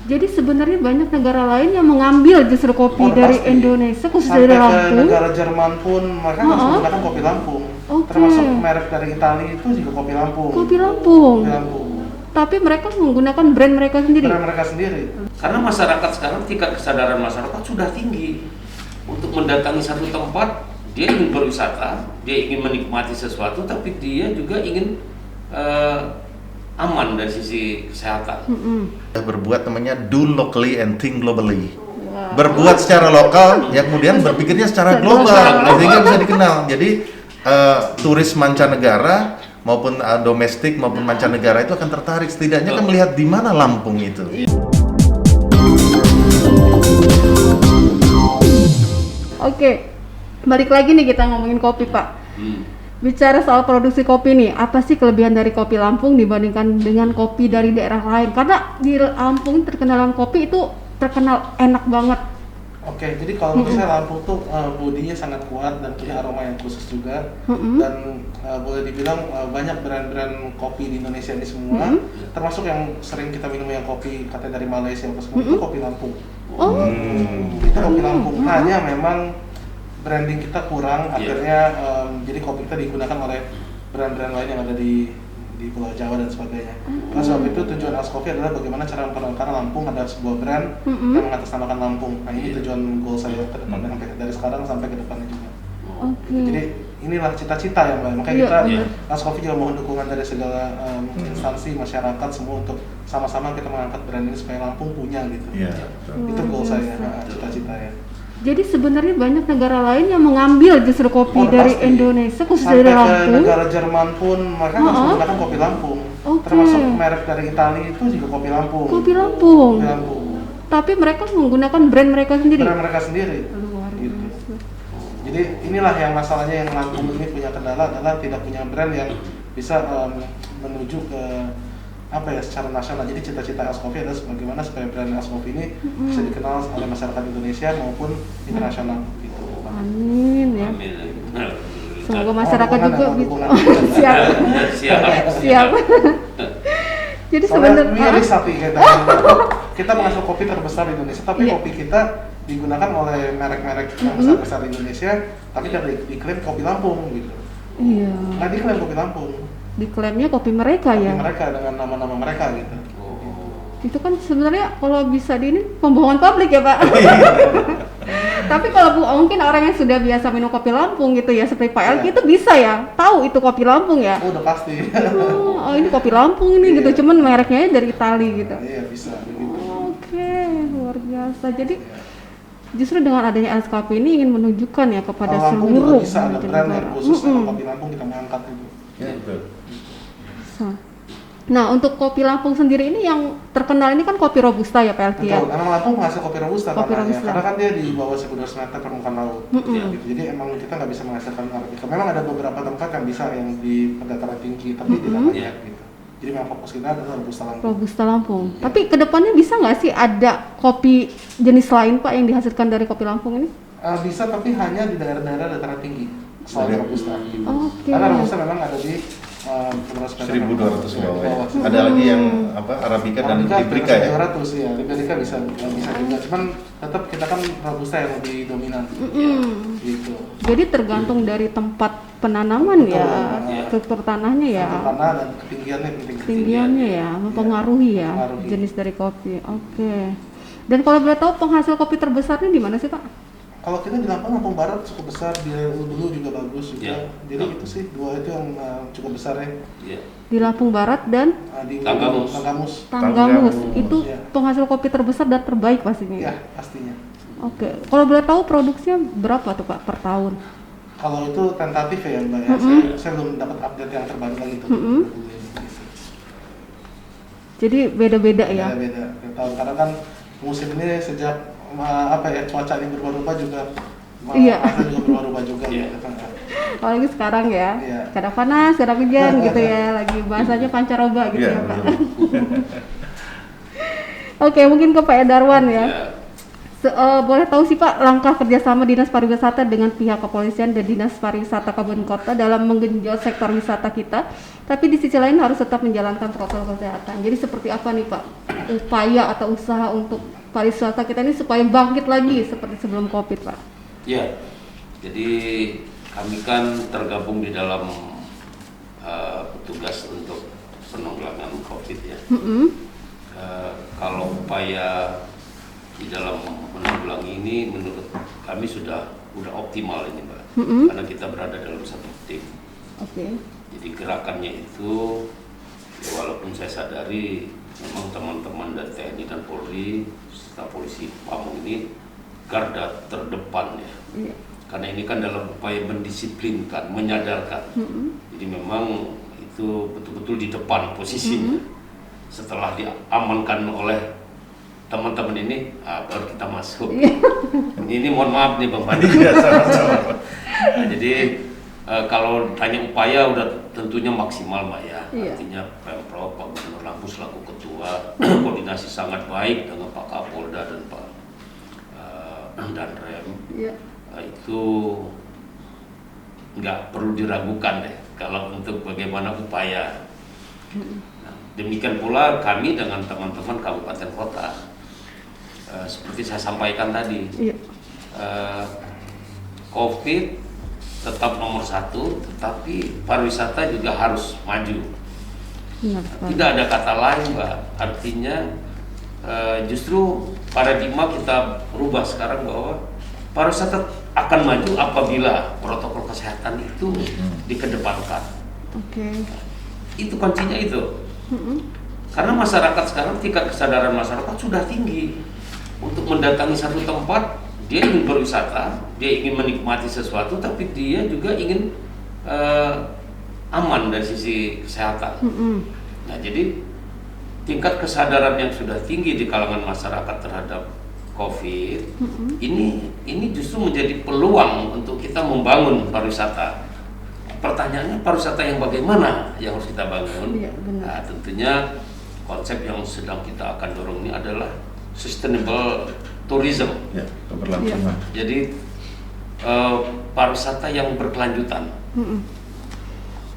Jadi sebenarnya banyak negara lain yang mengambil justru kopi dari pasti. Indonesia, khusus Sampai dari ke Lampung. negara Jerman pun mereka harus menggunakan kopi Lampung. Termasuk merek dari Italia itu juga kopi Lampung. Kopi Lampung. Kopi Lampung. Tapi mereka menggunakan brand mereka sendiri. Brand mereka sendiri. Karena masyarakat sekarang tingkat kesadaran masyarakat sudah tinggi untuk mendatangi satu tempat. Dia ingin berwisata, dia ingin menikmati sesuatu, tapi dia juga ingin aman dari sisi kesehatan. Berbuat namanya do locally and think globally. Berbuat secara lokal, ya kemudian berpikirnya secara global, sehingga bisa dikenal. Jadi turis mancanegara maupun domestik maupun mancanegara itu akan tertarik, setidaknya kan melihat di mana Lampung itu. Oke, balik lagi nih kita ngomongin kopi, Pak. Bicara soal produksi kopi nih, apa sih kelebihan dari kopi Lampung dibandingkan dengan kopi dari daerah lain? Karena di Lampung terkenalan kopi itu terkenal enak banget. Oke, jadi kalau menurut saya Lampung tuh bodinya sangat kuat dan punya aroma yang khusus juga. Dan boleh dibilang banyak brand-brand kopi di Indonesia ini semua, termasuk yang sering kita minum yang kopi katanya dari Malaysia itu kopi Lampung. Itu kopi Lampung. Hanya memang branding kita kurang, akhirnya jadi kopi kita digunakan oleh brand-brand lain yang ada di Pulau Jawa dan sebagainya. Oleh sebab itu tujuan Else Coffee adalah bagaimana cara memperkenalkan Lampung ada sebuah brand yang mengatasnamakan Lampung. Nah ini tujuan goal saya ke depan dari sekarang sampai ke depannya juga. Jadi inilah cita-cita ya Mbak. Makanya kita Else Coffee juga mohon dukungan dari segala instansi masyarakat semua untuk sama-sama kita mengangkat brand ini supaya Lampung punya gitu. Itu goal saya, cita-cita ya. Jadi sebenarnya banyak negara lain yang mengambil justru kopi dari Indonesia, khusus dari Lampung. Sampai ke negara Jerman pun mereka harus menggunakan kopi Lampung. Termasuk merek dari Italia itu juga kopi Lampung. Kopi Lampung. Kopi Lampung. Tapi mereka menggunakan brand mereka sendiri. Brand mereka sendiri. Gitu. Jadi inilah yang masalahnya yang Lampung ini punya kendala adalah tidak punya brand yang bisa menuju ke secara nasional. Jadi cita-cita Else Coffee adalah bagaimana supaya brand Else Coffee ini bisa dikenal oleh masyarakat Indonesia maupun internasional gitu. Amin ya. Semoga masyarakat juga bisa. Siap. Jadi sebenarnya miris tapi kita menghasilkan kopi terbesar di Indonesia, tapi kopi kita digunakan oleh merek-merek yang besar-besar di Indonesia, tapi tidak diklaim kopi Lampung gitu. Iya. Nggak diklaim kopi Lampung. Diklaimnya kopi mereka ya. Kopi mereka dengan nama-nama mereka gitu. Itu kan sebenarnya kalau bisa ini pembohongan publik ya Pak. Tapi kalau mungkin orang yang sudah biasa minum kopi Lampung gitu ya seperti Pak Elki itu bisa ya tahu itu kopi Lampung ya. Udah pasti. Oh ini kopi Lampung ini gitu, cuman mereknya dari Itali gitu. Iya bisa. Oke, luar biasa. Jadi justru dengan adanya Else Coffee ini ingin menunjukkan ya kepada Lampung seluruh juga bisa ada brand yang khusus kopi Lampung kita mengangkat itu. Ya, betul. Nah untuk kopi Lampung sendiri ini yang terkenal ini kan kopi Robusta ya Pak Elki ya? Betul, karena Lampung menghasil kopi Robusta tanahnya, Robusta. karena kan dia di bawah 1.200 meter permukaan laut gitu. Jadi emang kita nggak bisa menghasilkan Arabica. Memang ada beberapa tempat yang bisa yang di dataran tinggi, tapi tidak banyak gitu. Jadi memang fokus kita adalah Robusta Lampung. Robusta Lampung. Tapi kedepannya bisa nggak sih ada kopi jenis lain Pak yang dihasilkan dari kopi Lampung ini? Bisa, tapi hanya di daerah-daerah dataran tinggi selain Robusta gitu. Oke. Karena Robusta memang ada di 1.200 bawah. Ada lagi yang Arabica dan Liberica ya. 200 ya. Liberica bisa juga. Cuman tetap kita kan Robusta yang lebih dominan. Gitu. Jadi tergantung dari tempat penanaman ya, struktur tanahnya ya. Struktur tanah dan ketinggiannya penting. Ketinggiannya ya, mempengaruhi ya jenis dari kopi. Oke. Dan kalau boleh tahu penghasil kopi terbesarnya di mana sih Pak? Kalau kita di Lampung Barat cukup besar, di Ulu juga bagus juga. Jadi itu sih dua itu yang cukup besar ya. Di Lampung Barat dan di Tanggamus. Tanggamus itu penghasil kopi terbesar dan terbaik pastinya. Iya, pastinya. Oke. Kalau boleh tahu produksinya berapa tuh Pak per tahun? Kalau itu tentatif ya Mbak ya. Saya belum dapat update yang terbaru lagi tuh. Jadi beda-beda ya. Beda-beda. Tahun karena kan musim ini sejak cuaca ini berubah-ubah juga. Masa juga berubah-ubah juga gitu kan. Apalagi sekarang ya. Kadang panas, kadang hujan gitu ya. Lagi bahasanya pancaroba gitu ya Pak. Oke, mungkin ke Pak Edarwan ya. Boleh tahu sih Pak langkah kerjasama Dinas Pariwisata dengan pihak kepolisian dan Dinas Pariwisata Kabupaten Kota dalam menggenjot sektor wisata kita, tapi di sisi lain harus tetap menjalankan protokol kesehatan. Jadi seperti apa nih Pak upaya atau usaha untuk pariwisata kita ini supaya bangkit lagi seperti sebelum COVID Pak? Ya, jadi kami kan tergabung di dalam petugas untuk penanggulangan COVID ya. Kalau upaya di dalam menanggulangi ini menurut kami sudah optimal ini Mbak, karena kita berada dalam satu tim. Jadi gerakannya itu ya walaupun saya sadari memang teman-teman dari TNI dan Polri serta polisi Pamong ini garda terdepan ya. Karena ini kan dalam upaya mendisiplinkan, menyadarkan. Jadi memang itu betul-betul di depan posisinya. Setelah diamankan oleh teman-teman ini, baru kita masuk. Ini mohon maaf nih Bang Fandi. Nah, jadi kalau tanya upaya udah tentunya maksimal Mbak ya. Artinya Pemprov, Pak Gubernur Lampung selaku ketua koordinasi sangat baik dengan Pak Kapolda dan Pak Danrem. Itu nggak perlu diragukan deh kalau untuk bagaimana upaya. Nah, demikian pula kami dengan teman-teman kabupaten kota. Seperti saya sampaikan tadi, COVID tetap nomor 1, tetapi pariwisata juga harus maju. Tidak ada kata lain Mbak, artinya justru paradigma kita rubah sekarang bahwa pariwisata akan maju apabila protokol kesehatan itu dikedepankan. Itu kuncinya itu. Karena masyarakat sekarang tingkat kesadaran masyarakat sudah tinggi. Untuk mendatangi satu tempat, dia ingin berwisata, dia ingin menikmati sesuatu, tapi dia juga ingin aman dari sisi kesehatan. Nah, jadi tingkat kesadaran yang sudah tinggi di kalangan masyarakat terhadap COVID ini justru menjadi peluang untuk kita membangun pariwisata. Pertanyaannya pariwisata yang bagaimana yang harus kita bangun? Nah, tentunya konsep yang sedang kita akan dorong ini adalah sustainable tourism. Keberlangsungan. Jadi pariwisata yang berkelanjutan.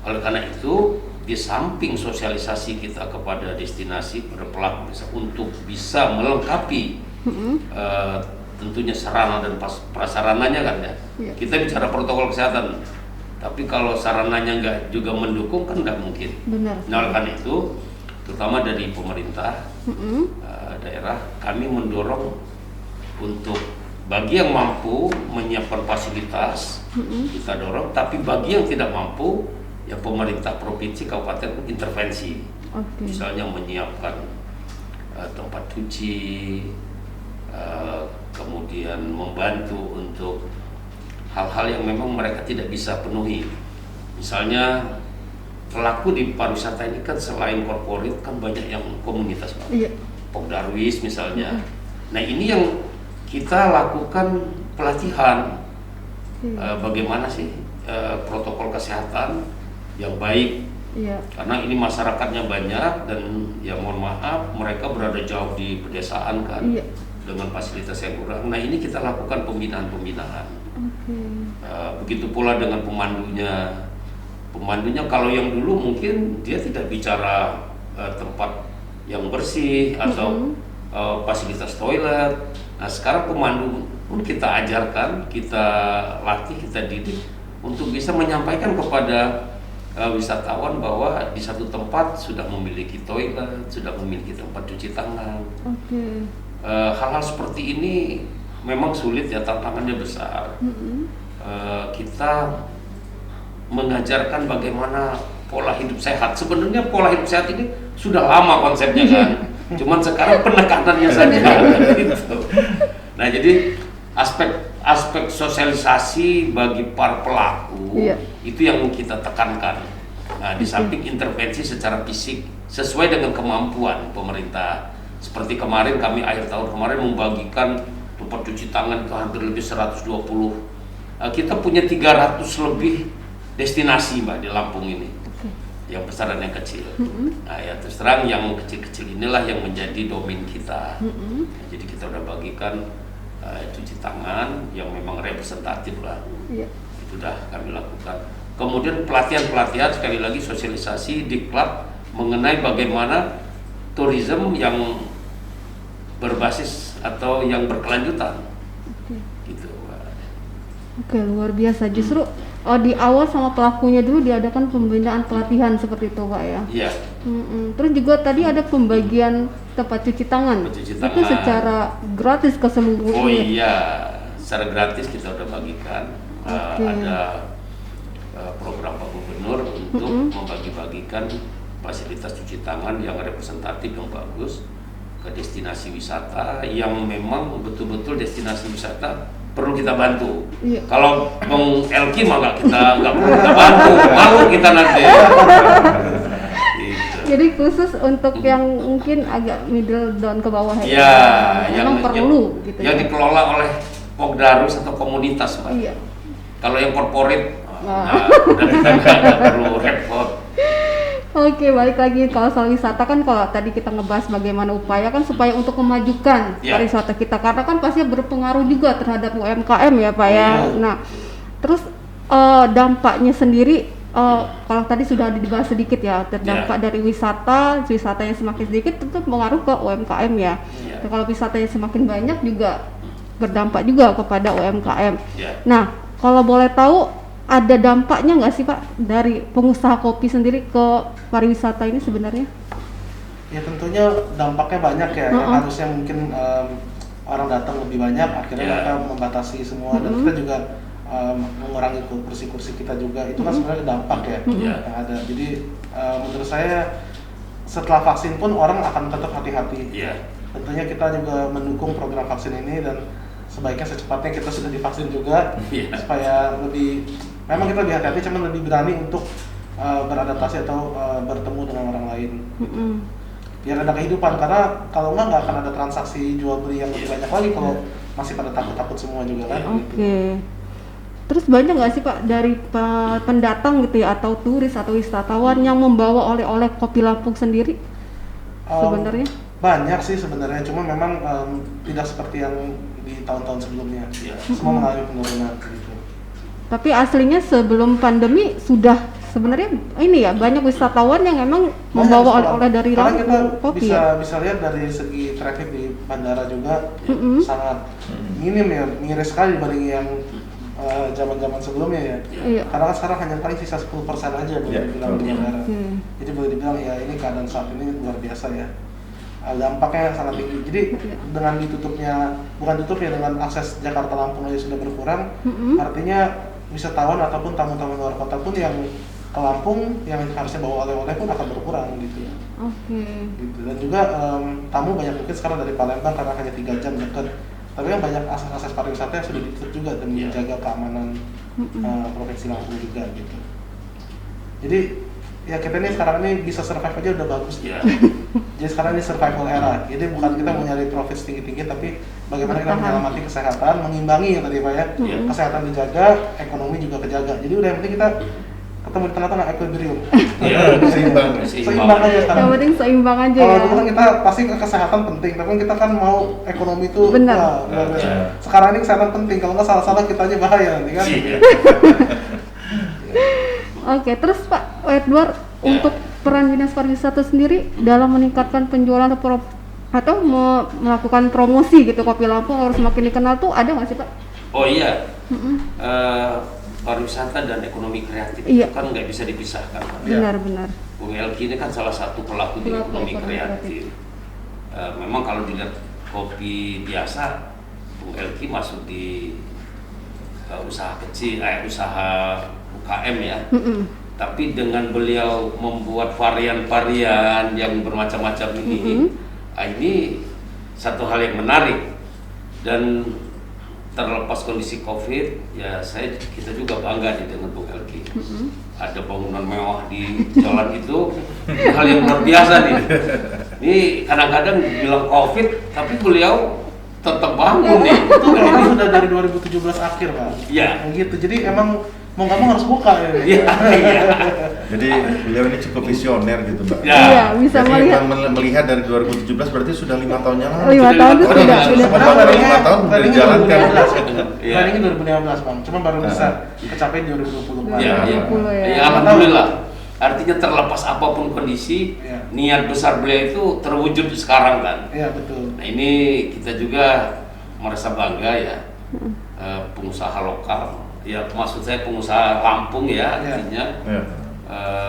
Oleh karena itu, di samping sosialisasi kita kepada destinasi pada pelaku untuk bisa melengkapi tentunya sarana dan prasarananya kan ya. Kita bicara protokol kesehatan, tapi kalau sarananya nggak juga mendukung kan nggak mungkin. Nah, oleh karena itu, terutama dari pemerintah daerah, kami mendorong untuk bagi yang mampu menyiapkan fasilitas, kita dorong, tapi bagi yang tidak mampu, ya pemerintah provinsi, kabupaten intervensi. Misalnya menyiapkan tempat cuci, kemudian membantu untuk hal-hal yang memang mereka tidak bisa penuhi. Misalnya pelaku di pariwisata ini kan selain korporat kan banyak yang komunitas Pak. Pogdarwis misalnya. Nah, ini yang kita lakukan pelatihan bagaimana sih protokol kesehatan yang baik. Karena ini masyarakatnya banyak dan ya mohon maaf mereka berada jauh di pedesaan kan. Dengan fasilitas yang kurang. Nah, ini kita lakukan pembinaan-pembinaan. Begitu pula dengan pemandunya. Pemandunya kalau yang dulu mungkin dia tidak bicara tempat yang bersih atau fasilitas toilet. Nah, sekarang pemandu pun kita ajarkan, kita latih, kita didik untuk bisa menyampaikan kepada wisatawan bahwa di satu tempat sudah memiliki toilet, sudah memiliki tempat cuci tangan. Hal-hal seperti ini memang sulit ya, tantangannya besar. Kita mengajarkan bagaimana pola hidup sehat. Sebenarnya pola hidup sehat ini sudah lama konsepnya kan, cuman sekarang penekanannya saja. Gitu. Nah, jadi aspek sosialisasi bagi para pelaku itu yang kita tekankan. Nah, di samping intervensi secara fisik sesuai dengan kemampuan pemerintah. Seperti kemarin kami akhir tahun kemarin membagikan tempat cuci tangan itu hampir lebih 120. Kita punya 300 lebih destinasi Mbak di Lampung ini. Yang besar dan yang kecil. Nah, ya terus terang yang kecil-kecil inilah yang menjadi domain kita. Jadi kita udah bagikan cuci tangan yang memang representatif lah. Iya. Itu sudah kami lakukan. Kemudian pelatihan sekali lagi sosialisasi di klub mengenai bagaimana tourism yang berbasis atau yang berkelanjutan. Gitu, Pak. Oke, luar biasa. Justru di awal sama pelakunya dulu diadakan pembinaan pelatihan seperti itu, Pak ya. Iya. Terus juga tadi ada pembagian tempat cuci tangan. Cuci Itu tangan. secara gratis ke seluruh Oh unit. iya, secara gratis kita udah bagikan. Oke. Ada program Pak Gubernur untuk membagi-bagikan fasilitas cuci tangan yang representatif yang bagus ke destinasi wisata yang memang betul-betul destinasi wisata perlu kita bantu. Iya. Kalau Bang Elki mah nggak perlu kita bantu, malu kita nanti. Gitu. Jadi khusus untuk yang mungkin agak middle down ke bawah Ya, memang perlu gitu yang ya. dikelola oleh Pogdarus atau komunitas, Pak. Iya. Kalau yang corporate, Nah. udah kita nggak perlu repot. Oke, balik lagi kalau soal wisata kan kalau tadi kita ngebahas bagaimana upaya kan supaya untuk memajukan Ya. pariwisata kita karena kan pasti berpengaruh juga terhadap UMKM ya Pak ya. Iya. Nah, terus dampaknya sendiri kalau tadi sudah dibahas sedikit ya, terdampak dari wisatanya semakin sedikit tentu pengaruh ke UMKM ya. Iya. Dan kalau wisatanya semakin banyak juga berdampak juga kepada UMKM. Ya. Nah, kalau boleh tahu ada dampaknya nggak sih Pak dari pengusaha kopi sendiri ke pariwisata ini sebenarnya? Ya tentunya dampaknya banyak ya, yang harusnya mungkin orang datang lebih banyak, akhirnya mereka membatasi semua dan kita juga mengurangi kursi-kursi kita juga, itu kan sebenarnya dampak ya yang ada. Jadi menurut saya setelah vaksin pun orang akan tetap hati-hati. Tentunya kita juga mendukung program vaksin ini dan sebaiknya secepatnya kita sudah divaksin juga supaya lebih, memang kita lebih hati-hati, cuman lebih berani untuk beradaptasi atau bertemu dengan orang lain. Biar ada kehidupan, karena kalau nggak akan ada transaksi jual beli yang lebih banyak lagi kalau masih pada takut-takut semua juga kan. Oke. Terus banyak nggak sih Pak dari pendatang gitu ya, atau turis atau wisatawan yang membawa oleh-oleh kopi Lampung sendiri sebenarnya? Banyak sih sebenarnya, cuma memang tidak seperti yang di tahun-tahun sebelumnya. Semua mengalami penurunan gitu. Tapi aslinya sebelum pandemi sudah sebenarnya ini ya banyak wisatawan yang emang membawa oleh-oleh dari Karena kita Lampung kopi ya. bisa lihat dari segi traffic di bandara juga sangat minim ya, miris sekali dibanding yang zaman-zaman sebelumnya ya. Iya. Karena kan sekarang hanya paling sisa 10% aja boleh dibilang di bandara. Jadi boleh dibilang ya ini keadaan saat ini luar biasa ya. Dampaknya sangat tinggi. Jadi dengan ditutupnya, bukan tutup ya, dengan akses Jakarta Lampung aja sudah berkurang, artinya wisatawan ataupun tamu-tamu luar kota pun yang ke Lampung yang harusnya bawa oleh-oleh pun akan berkurang gitu. Gitu. Dan juga tamu banyak mungkin sekarang dari Palembang karena hanya 3 jam dekat. Tapi kan banyak akses pariwisata yang sudah ditutup juga demi menjaga keamanan provinsi Lampung juga gitu. Jadi ya kita ini sekarang ini bisa survive aja udah bagus. Jadi sekarang ini survival era. Jadi bukan kita mau nyari profit tinggi-tinggi, tapi bagaimana kita menyelamati kesehatan, mengimbangi yang tadi Pak ya. Kesehatan dijaga, ekonomi juga kejaga. Jadi udah yang penting kita ketemu di tengah-tengah, equilibrium. Seimbang aja sekarang. Yang penting seimbang aja Kalau ya. dulu kan kita pasti kesehatan penting, tapi kita kan mau ekonomi itu Benar. luar biasa. Sekarang ini kesehatan penting, kalau nggak salah-salah kita aja bahaya nanti kan. Oke, terus Pak Edward untuk peran dinas pariwisata sendiri dalam meningkatkan penjualan atau melakukan promosi gitu kopi Lampung harus semakin dikenal tuh ada nggak sih Pak? Oh iya, pariwisata dan ekonomi kreatif itu kan nggak bisa dipisahkan. Benar-benar. Bung Elki ini kan salah satu pelaku di ekonomi kreatif. Memang kalau dilihat kopi biasa, Bung Elki masuk di usaha kecil, usaha UKM ya. Tapi dengan beliau membuat varian-varian yang bermacam-macam ini satu hal yang menarik. Dan terlepas kondisi COVID, ya kita juga bangga nih dengan Bung Elki. Ada bangunan mewah di jalan itu, hal yang luar biasa nih. Ini kadang-kadang bilang COVID, tapi beliau tetap bangun nih. Itu sudah dari 2017 akhir Pak. Iya. Gitu. Jadi emang mau nggak mau harus buka ya. Iya. Jadi beliau ini cukup visioner gitu, Mbak. Ya. Iya, bisa Jadi melihat melihat dari 2017 berarti sudah 5 tahun yang lalu. 5 tahun itu sudah Sebenarnya dari 5 tahun udah dijalankan. Iya. Planning 2015 Bang, cuma baru bisa kecapai 2020 kemarin. Iya, iya. 20 ya. Ya, alhamdulillah. Artinya terlepas apapun kondisi, Iya. niat besar beliau itu terwujud sekarang kan. Iya betul. Nah ini kita juga merasa bangga ya, pengusaha lokal. Ya maksud saya pengusaha Lampung ya, Iya. artinya Ya.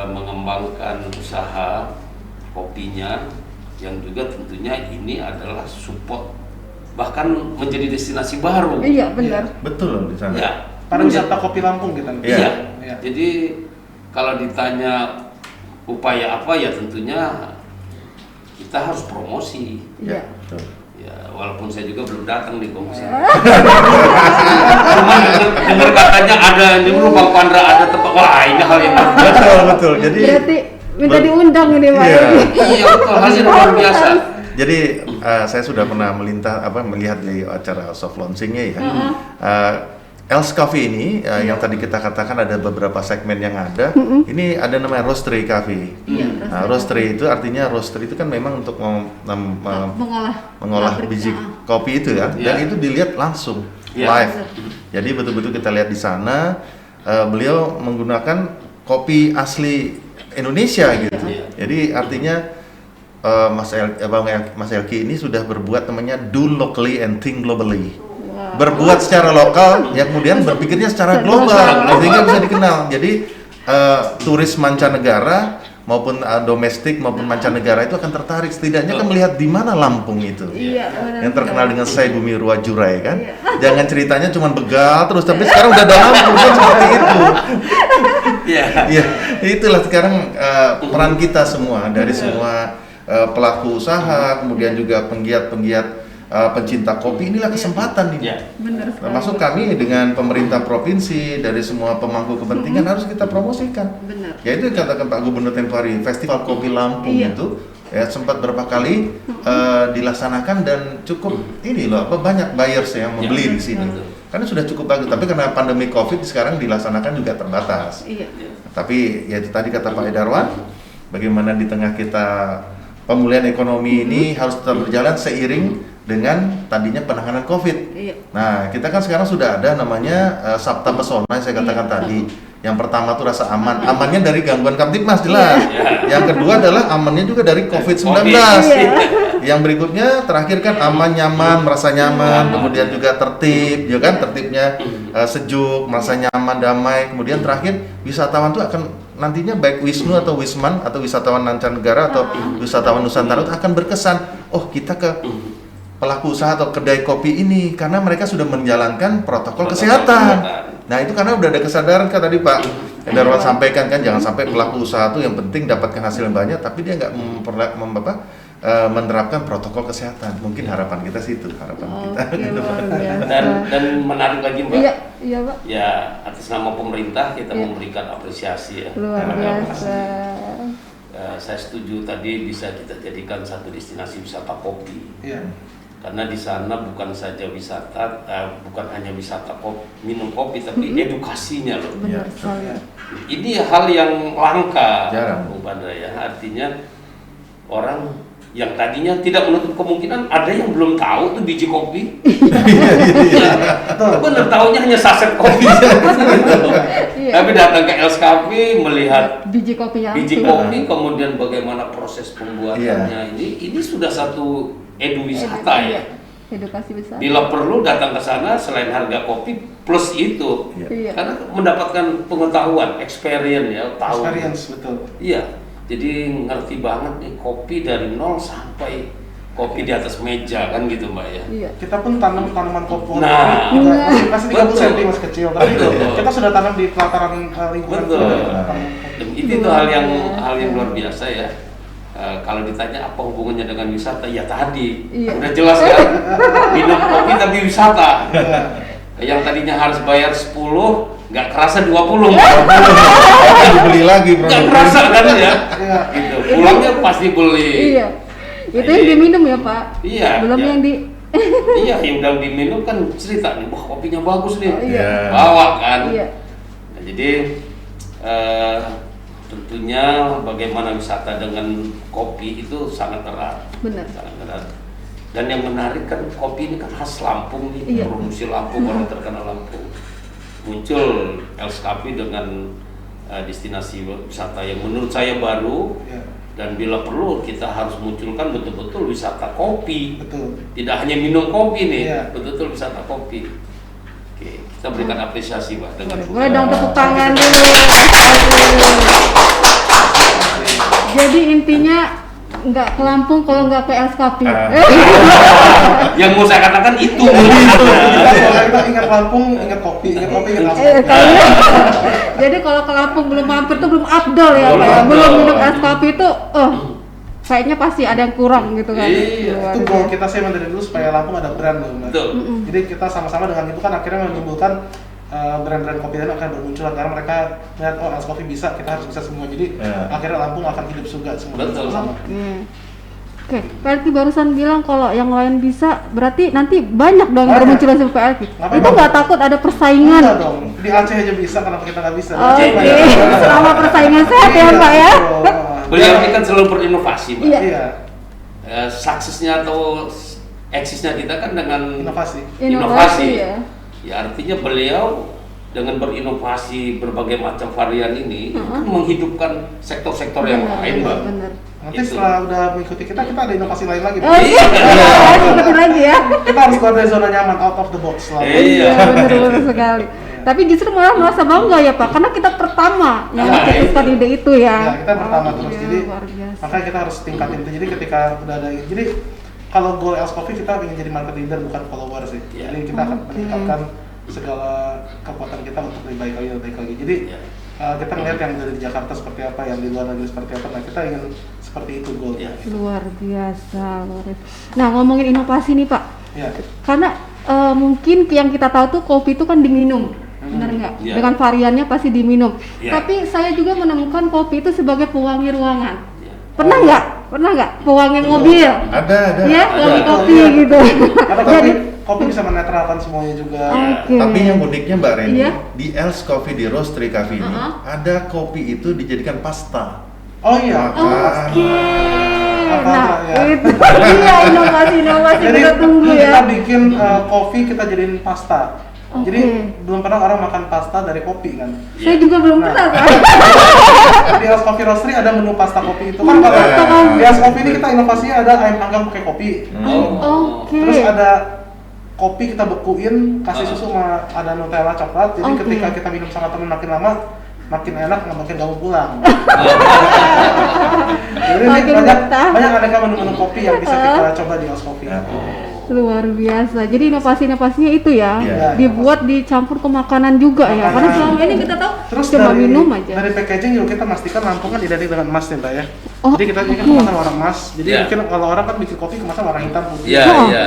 mengembangkan usaha kopinya yang juga tentunya ini adalah support bahkan menjadi destinasi baru. Iya, benar. Betul loh di sana. Ya. Pariwisata kopi Lampung kita. Iya. Iya. Jadi kalau ditanya upaya apa ya tentunya kita harus promosi. Iya. Betul. Ya walaupun saya juga belum datang di komisi. Cuma dengar katanya ada ini dulu Bang Pandra ada tempat. Wah ini hal yang Betul, betul. Jadi Berarti minta diundang ini Pak. Iya. iya betul hal yang luar biasa. Jadi saya sudah pernah melihat di acara soft launchingnya ya. Els Coffee ini yang tadi kita katakan ada beberapa segmen yang ada. Ini ada namanya roastery coffee. Iya, Nah, roastery itu artinya roastery itu kan memang untuk mengolah pabrik. biji kopi itu ya. Dan Iya. itu dilihat langsung Iya. live. Jadi betul-betul kita lihat di sana beliau menggunakan kopi asli Indonesia gitu. Iya. Jadi artinya Mas Elki ini sudah berbuat namanya do locally and think globally. Berbuat secara lokal, ya kemudian berpikirnya secara global, sehingga bisa dikenal. Jadi turis mancanegara maupun domestik maupun mancanegara itu akan tertarik, setidaknya kan melihat di mana Lampung itu. Iya, benar. Yang terkenal dengan Sai Bumi Ruwa Jurai kan. Jangan ceritanya cuma begal terus, tapi sekarang udah ada Lampung kan seperti itu. Iya. Iya, itulah sekarang peran kita semua dari semua pelaku usaha, kemudian juga penggiat-penggiat pencinta kopi, inilah kesempatan ini. Iya. Benar sekali. Termasuk kami dengan pemerintah provinsi, dari semua pemangku kepentingan harus kita promosikan. Benar. Ya itu yang katakan Pak Gubernur tempo hari, Festival Kopi Lampung Iya. itu ya sempat berapa kali dilaksanakan dan cukup ini loh, banyak buyers yang membeli di sini. Betul. Karena sudah cukup bagus, tapi karena pandemi Covid sekarang dilaksanakan juga terbatas. Iya. Tapi ya itu tadi kata Pak Edarwan, bagaimana di tengah kita pemulihan ekonomi ini harus tetap berjalan seiring dengan tadinya penanganan COVID. Iya. Nah, kita kan sekarang sudah ada namanya Sabta Pesona yang saya katakan tadi. Yang pertama tuh rasa aman. Amannya dari gangguan Kamtibmas jelas. Yang kedua adalah amannya juga dari COVID-19. Yang berikutnya terakhir kan aman, nyaman, merasa nyaman, kemudian juga tertib, ya kan tertibnya sejuk, merasa nyaman, damai. Kemudian terakhir wisatawan tuh akan nantinya baik Wisnu atau Wisman atau wisatawan mancanegara atau wisatawan Nusantara itu akan berkesan, oh kita ke pelaku usaha atau kedai kopi ini karena mereka sudah menjalankan protokol kesehatan. Nah itu karena udah ada kesadaran kan tadi Pak Edarwan sampaikan kan, jangan sampai pelaku usaha itu yang penting dapatkan hasil yang banyak tapi dia nggak menerapkan protokol kesehatan. Mungkin harapan kita situ, harapan kita. Oke, luar biasa. Dan menarik lagi Mbak. Iya, iya Pak. Ya atas nama pemerintah kita memberikan apresiasi ya. Luar biasa. Saya setuju tadi bisa kita jadikan satu destinasi wisata kopi. Iya. Karena di sana bukan saja wisata, bukan hanya wisata minum kopi, tapi edukasinya loh. Benar sekali. Ini hal yang langka, Jarang. Bung Pandra ya. Artinya orang yang tadinya tidak menutup kemungkinan ada yang belum tahu tuh biji kopi. Bener tahunya hanya saset kopi. Iya. Tapi datang ke Els Cafe melihat Biji kopinya. biji langsung. kopi, kemudian bagaimana proses pembuatannya ini sudah satu edu wisata ya. Iya. Edukasi besar. Bila perlu datang ke sana selain harga kopi plus itu, Iya. karena mendapatkan pengetahuan, experience ya, tahu. Experience betul. Iya, jadi ngerti banget nih kopi dari nol sampai kopi di atas meja kan gitu Mbak ya. Iya. Kita pun tanam tanaman kopi. Nah. Masih 30 cm masih kecil, tapi Betul. kita sudah tanam di pelataran lingkungan. Betul. Kita tanam kopi. Dan itu hal yang luar biasa ya. Kalau ditanya apa hubungannya dengan wisata, ya tadi Iya. udah jelas kan, minum kopi tapi wisata. Yang tadinya harus bayar 10, nggak kerasa 20. Dibeli lagi Nggak produk. kerasa kan ya, Iya. gitu. Pulangnya pasti beli. Iya. Itu yang diminum ya Pak. Iya, Belum iya. yang di. Iya, yang udah diminum kan cerita nih, wah kopinya bagus nih, Oh, iya. bawa kan. Iya. jadi tentunya bagaimana wisata dengan kopi itu sangat erat. Benar. Sangat erat. Dan yang menarik kan kopi ini kan khas Lampung nih, Iya. provinsi Lampung, orang terkenal Lampung. Muncul Els Coffee dengan destinasi wisata yang menurut saya baru. Ya, Dan bila perlu kita harus munculkan betul-betul wisata kopi. betul. Tidak hanya minum kopi nih, Iya. betul-betul wisata kopi. Oke, kita berikan apresiasi Pak dengan Boleh dong tepuk tangan dulu. Jadi intinya nggak ke Lampung kalau nggak ke Els Coffee. Yang mau saya katakan itu. Kita kalau kita ingat Lampung, ingat kopi, ingat Els Coffee. Jadi kalau ke Lampung belum mampir tuh belum afdol ya Pak. Belum Belum afdol. minum es kopi itu, kayaknya pasti ada yang kurang gitu kan. Iya, Luar Itu goal biasa. kita sih emang dari dulu supaya Lampung ada brand loh, Mbak. Betul. Jadi kita sama-sama dengan itu kan akhirnya menimbulkan brand-brand kopi lain akan bermunculan karena mereka melihat oh Els Coffee bisa, kita harus bisa semua. Jadi Ya. akhirnya Lampung akan hidup juga semua Betul. sama. Oke, Pak Elki barusan bilang kalau yang lain bisa, berarti nanti banyak dong yang Banyak. bermunculan seperti Pak Elki. Ngapain Itu dong? nggak takut ada persaingan? Enggak dong, di Aceh aja bisa, kenapa kita nggak bisa? Oke, Iya. selama persaingan sehat ya Pak ya. betul. Beliau ini kan selalu berinovasi Pak. Iya. Iya, Suksesnya atau eksisnya kita kan dengan inovasi. Inovasi ya. Ya artinya beliau dengan berinovasi berbagai macam varian ini kan menghidupkan sektor-sektor yang lain Pak. Benar. Nanti Itu. setelah udah mengikuti kita ada inovasi lain lagi. Oh iya, seperti lagi ya. Kita harus keluar dari zona nyaman, out of the box selalu. Iya. Benar sekali. Tapi justru malah merasa bangga ya Pak, karena kita pertama yang Nah, mencetuskan ide itu ya. Ya, kita pertama terus. Oke, Jadi luar biasa. makanya kita harus tingkatin itu. Jadi ketika udah ada, jadi kalau goal Els Coffee kita ingin jadi market leader bukan follower sih. Ya. Jadi kita akan Oke. meningkatkan segala kekuatan kita untuk lebih baik lagi, lebih baik lagi. Jadi Ya. kita melihat yang dari Jakarta seperti apa, yang di luar negeri seperti apa. Nah kita ingin seperti itu goal. Ya. Luar biasa, luar biasa. Nah ngomongin inovasi nih Pak, Ya. karena mungkin yang kita tahu tuh kopi itu kan diminum, benar nggak? Iya. Dengan variannya pasti diminum. Iya. Tapi saya juga menemukan kopi itu sebagai pewangi ruangan. Ya. Pernah nggak? Pernah nggak? Pewangi mobil? Ada. Ya, Ada. wangi kopi Iya. gitu. Karena Jadi, kopi bisa menetralkan semuanya juga. oke. Tapi yang uniknya Mbak Reni, Iya. di Els Coffee di Roastery Cafe ini Uh-huh. ada kopi itu dijadikan pasta. Oh iya. Oke. Apa, Nah, ya? itu dia inovasi-inovasi Jadi kita tunggu ya. kita bikin kopi kita jadiin pasta. Oke. Jadi belum pernah orang makan pasta dari kopi kan. Saya juga belum Nah. pernah Pak. Di Els Coffee Roastery ada menu pasta kopi itu kan kalau Pasta kopi. di Els Coffee ini kita inovasinya ada ayam panggang pakai kopi. Oke. Terus ada kopi kita bekuin, kasih susu sama ada Nutella coklat. Jadi Oke. ketika kita minum sama temen makin lama makin enak, nggak makin gak mau pulang. Jadi ini Makin banyak betah. aneka menu-menu kopi yang bisa kita coba di Els Coffee. Luar biasa. Jadi inovasi-inovasinya itu ya, Iya. dibuat dicampur ke makanan juga ya. Karena selama ini kita tahu Terus cuma dari, minum aja. dari packaging juga kita pastikan Lampung kan identik dengan emas ya Mbak ya. Oh, Jadi kita ini kan oke. kemasan warna emas. Jadi Iya. mungkin kalau orang kan bikin kopi kemasan warna hitam putih. Iya, Oh. iya.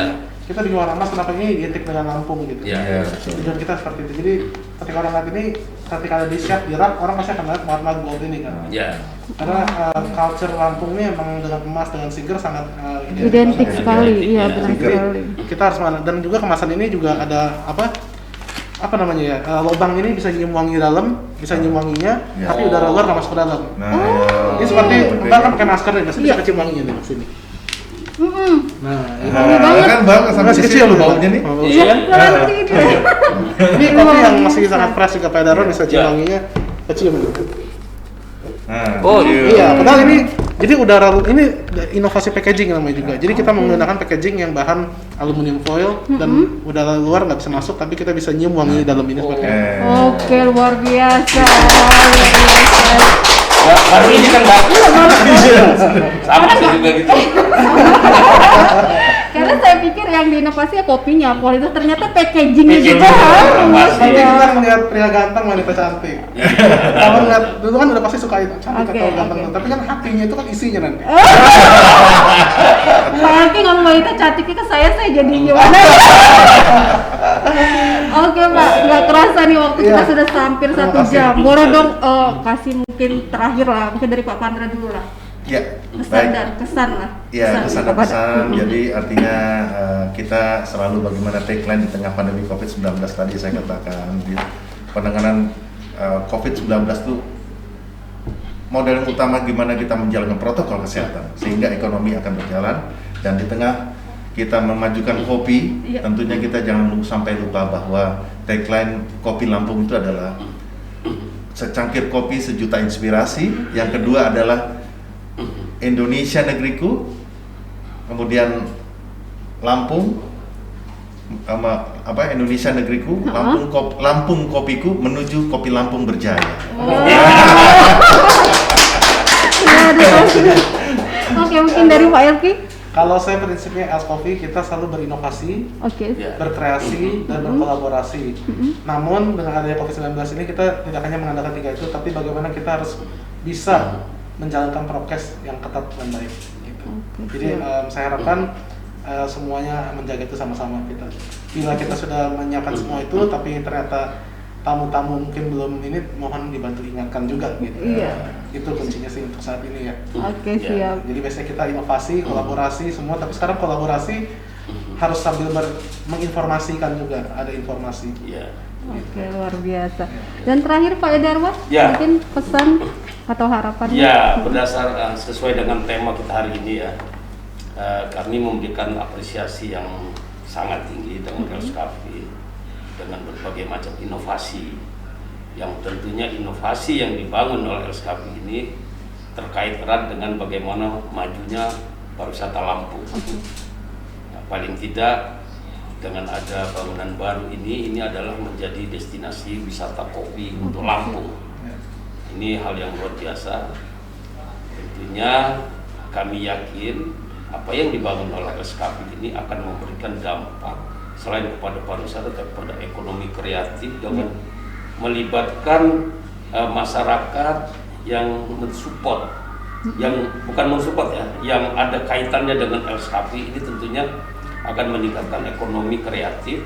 Kita bikin warna emas kenapa ini identik dengan Lampung gitu. Iya. Iya, betul. Tujuan kita seperti itu. Jadi ketika orang lihat ini, ketika ada di chef di rak, orang pasti akan lihat warna gold ini kan. Ya. Karena culture Lampung ini emang dengan emas dengan siger sangat Identik banget. sekali, Identik, iya ya. benar Jadi sekali. kita harus mana dan juga kemasan ini juga ada apa namanya ya, lubang ini bisa nyium wangi dalam, bisa nyium wanginya, Ya. tapi udara luar nggak masuk ke dalam. Nah, Ini seperti Mbak kan pakai masker nih, masih bisa Iya. kecium wanginya nih sini. Nah, ini, kan banget sampai masih sisi kecil loh baunya nih. baunya. Iya, Iya. benar gitu. Ini kopi yang masih sangat fresh juga Pak Daron bisa cium Iya. wanginya, kecium gitu. Nah, Oh, Iya, padahal ini jadi udara ini inovasi packaging namanya juga. Jadi kita menggunakan packaging yang bahan aluminium foil dan udara luar nggak bisa masuk, tapi kita bisa nyium wangi dalam ini seperti itu. Oke, luar biasa. Luar biasa. Baru ini kan Mbak. Sama saya juga gitu. Karena saya pikir yang diinovasi ya kopinya, kualitas ternyata packagingnya Packaging. juga harus. Inovasi. Nanti Ya. kita melihat pria ganteng, wanita cantik. Kalau ngeliat dulu kan udah pasti suka itu cantik Oke, atau ganteng, oke. tapi kan hatinya itu kan isinya nanti. Pak Elki ngomong wanita cantiknya ke saya jadi gimana? Oke Pak, nggak kerasa nih waktu kita Iya. sudah hampir Terima 1 kasih. jam. Boleh dong kasih mungkin terakhir lah, mungkin dari Pak Pandra dulu lah. ya, Pesan baik. dan kesan lah. Ya, kesan dan kepada- pesan. Jadi artinya kita selalu bagaimana tagline di tengah pandemi COVID-19 tadi saya katakan di penanganan COVID-19 tuh model yang utama gimana kita menjalankan protokol kesehatan sehingga ekonomi akan berjalan, dan di tengah kita memajukan kopi, tentunya kita jangan sampai lupa bahwa tagline Kopi Lampung itu adalah secangkir kopi sejuta inspirasi. Yang kedua adalah Indonesia negeriku, kemudian Lampung, Indonesia negeriku, Lampung kopiku menuju Kopi Lampung berjaya. Oke, mungkin dari Pak Elki. Kalau saya prinsipnya Els Coffee kita selalu berinovasi, berkreasi dan berkolaborasi. Namun dengan adanya COVID-19 ini kita tidak hanya mengandalkan 3 itu, tapi bagaimana kita harus bisa menjalankan prokes yang ketat dan baik. Gitu. Jadi saya harapkan semuanya menjaga itu sama-sama kita. Bila kita sudah menyiapkan semua itu, tapi ternyata tamu-tamu mungkin belum ini, mohon dibantu ingatkan juga gitu. Itu kuncinya sih untuk saat ini ya. Oke, siap. Jadi biasanya kita inovasi, kolaborasi semua, tapi sekarang kolaborasi harus sambil menginformasikan juga, ada informasi. Oke, luar biasa. Dan terakhir Pak Edarwan, mungkin pesan atau harapan? Berdasar sesuai dengan tema kita hari ini ya. Kami memberikan apresiasi yang sangat tinggi dengan Els Coffee dengan berbagai macam inovasi, yang tentunya inovasi yang dibangun oleh Els Coffee ini terkait erat dengan bagaimana majunya pariwisata Lampung. Nah, paling tidak dengan ada bangunan baru ini adalah menjadi destinasi wisata kopi untuk Lampung. Ini hal yang luar biasa. Tentunya kami yakin apa yang dibangun oleh Els Coffee ini akan memberikan dampak selain kepada pariwisata, tapi pada ekonomi kreatif dengan melibatkan masyarakat yang mensupport, yang bukan mensupport ya, yang ada kaitannya dengan Els Coffee ini tentunya akan meningkatkan ekonomi kreatif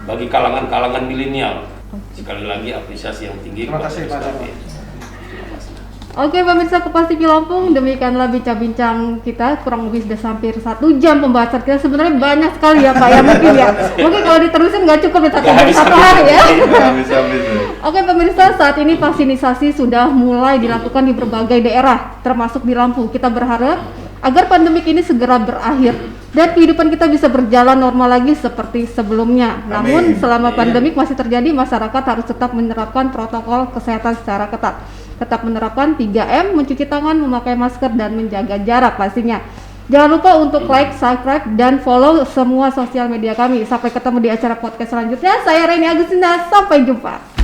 bagi kalangan-kalangan milenial. Sekali lagi apresiasi yang tinggi Terima kepada kasih Els Pak Coffee. Oke, pemirsa Kupas TV Lampung, demikianlah bincang-bincang kita, kurang lebih sudah hampir 1 jam pembahasan kita. Sebenarnya banyak sekali ya Pak ya, mungkin kalau diterusin nggak cukup satu hari ya. Oke pemirsa, saat ini vaksinasi sudah mulai dilakukan di berbagai daerah, termasuk di Lampung. Kita berharap agar pandemik ini segera berakhir dan kehidupan kita bisa berjalan normal lagi seperti sebelumnya. Namun selama pandemik masih terjadi, masyarakat harus tetap menerapkan protokol kesehatan secara ketat. Tetap menerapkan 3M, mencuci tangan, memakai masker, dan menjaga jarak pastinya. Jangan lupa untuk like, subscribe, dan follow semua sosial media kami. Sampai ketemu di acara podcast selanjutnya. Saya Reni Agustina, sampai jumpa.